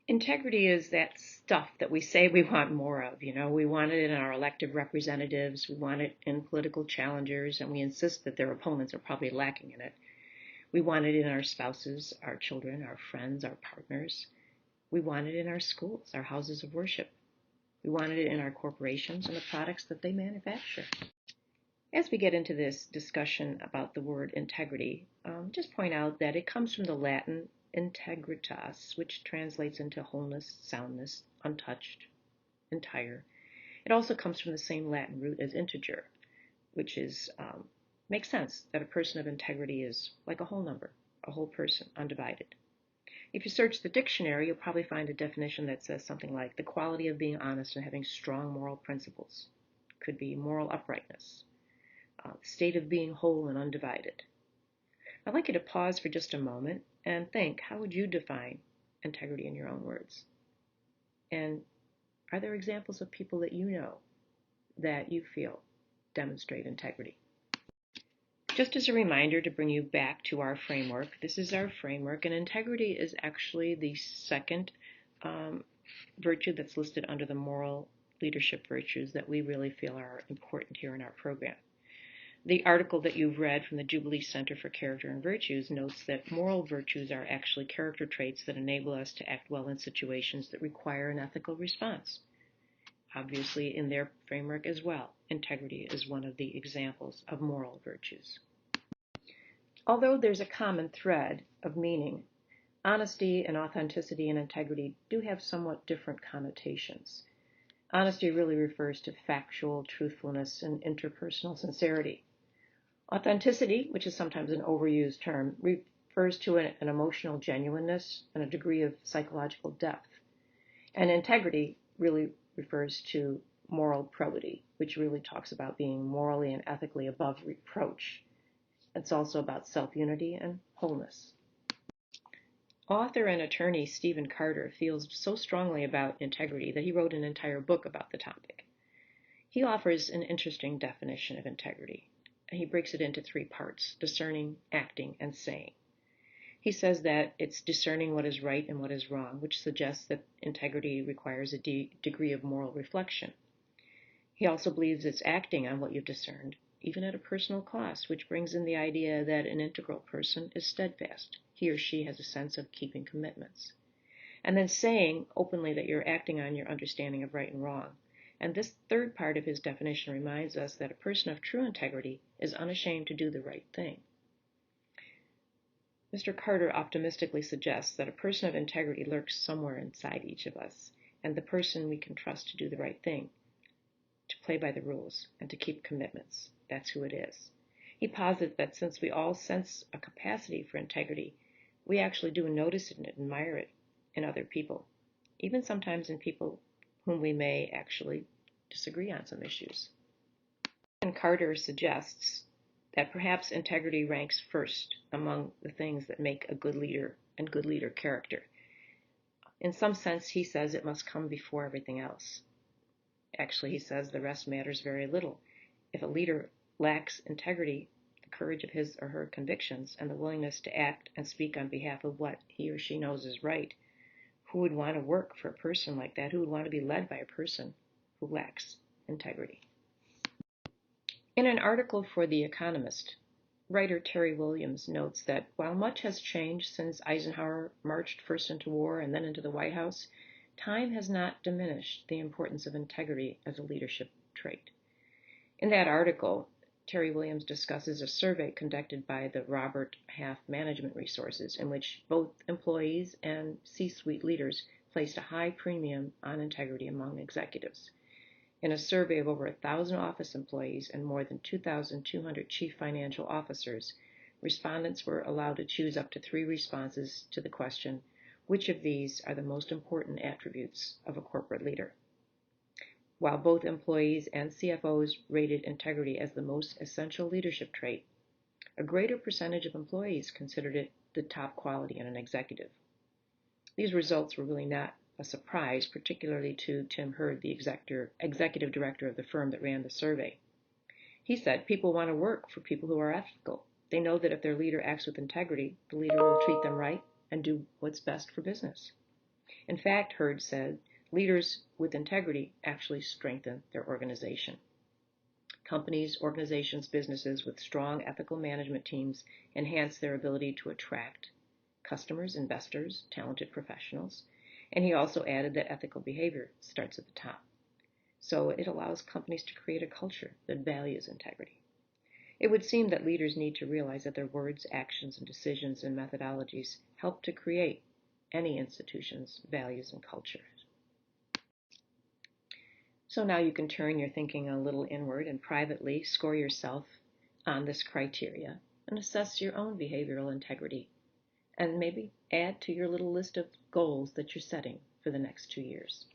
Integrity is that stuff that we say we want more of. We want it in our elected representatives, we want it in political challengers, and we insist that their opponents are probably lacking in it. We want it in our spouses, our children, our friends, our partners. We want it in our schools, our houses of worship. We want it in our corporations and the products that they manufacture. As we get into this discussion about the word integrity, just point out that it comes from the Latin integritas, which translates into wholeness, soundness, untouched, entire. It also comes from the same Latin root as integer, which makes sense that a person of integrity is like a whole number, a whole person, undivided. If you search the dictionary, you'll probably find a definition that says something like the quality of being honest and having strong moral principles. Could be moral uprightness, state of being whole and undivided. I'd like you to pause for just a moment and think, how would you define integrity in your own words? And are there examples of people that you know that you feel demonstrate integrity? Just as a reminder to bring you back to our framework, this is our framework, and integrity is actually the second virtue that's listed under the moral leadership virtues that we really feel are important here in our program. The article that you've read from the Jubilee Center for Character and Virtues notes that moral virtues are actually character traits that enable us to act well in situations that require an ethical response. Obviously, in their framework as well, integrity is one of the examples of moral virtues. Although there's a common thread of meaning, honesty and authenticity and integrity do have somewhat different connotations. Honesty really refers to factual truthfulness and interpersonal sincerity. Authenticity, which is sometimes an overused term, refers to an emotional genuineness and a degree of psychological depth. And integrity really refers to moral probity, which really talks about being morally and ethically above reproach. It's also about self-unity and wholeness. Author and attorney Stephen Carter feels so strongly about integrity that he wrote an entire book about the topic. He offers an interesting definition of integrity. He breaks it into three parts: discerning, acting, and saying. He says that it's discerning what is right and what is wrong, which suggests that integrity requires a degree of moral reflection. He also believes it's acting on what you've discerned, even at a personal cost, which brings in the idea that an integral person is steadfast. He or she has a sense of keeping commitments. And then saying openly that you're acting on your understanding of right and wrong. And this third part of his definition reminds us that a person of true integrity is unashamed to do the right thing. Mr. Carter optimistically suggests that a person of integrity lurks somewhere inside each of us, and the person we can trust to do the right thing, to play by the rules, and to keep commitments. That's who it is. He posits that since we all sense a capacity for integrity, we actually do notice it and admire it in other people, even sometimes in people whom we may actually disagree on some issues. And Carter suggests that perhaps integrity ranks first among the things that make a good leader and good leader character. In some sense, he says it must come before everything else. Actually, he says the rest matters very little. If a leader lacks integrity, the courage of his or her convictions, and the willingness to act and speak on behalf of what he or she knows is right, who would want to work for a person like that? Who would want to be led by a person who lacks integrity? In an article for The Economist, writer Terry Williams notes that while much has changed since Eisenhower marched first into war and then into the White House, time has not diminished the importance of integrity as a leadership trait. In that article, Terry Williams discusses a survey conducted by the Robert Half Management Resources, in which both employees and C-suite leaders placed a high premium on integrity among executives. In a survey of over 1,000 office employees and more than 2,200 chief financial officers, respondents were allowed to choose up to 3 responses to the question, which of these are the most important attributes of a corporate leader? While both employees and CFOs rated integrity as the most essential leadership trait, a greater percentage of employees considered it the top quality in an executive. These results were really not a surprise, particularly to Tim Hurd, the executive director of the firm that ran the survey. He said people want to work for people who are ethical. They know that if their leader acts with integrity, the leader will treat them right and do what's best for business. In fact, Hurd said, leaders with integrity actually strengthen their organization. Companies, organizations, businesses with strong ethical management teams enhance their ability to attract customers, investors, talented professionals. And he also added that ethical behavior starts at the top. So it allows companies to create a culture that values integrity. It would seem that leaders need to realize that their words, actions, and decisions and methodologies help to create any institution's values and culture. So now you can turn your thinking a little inward and privately score yourself on this criteria and assess your own behavioral integrity and maybe add to your little list of goals that you're setting for the next 2 years.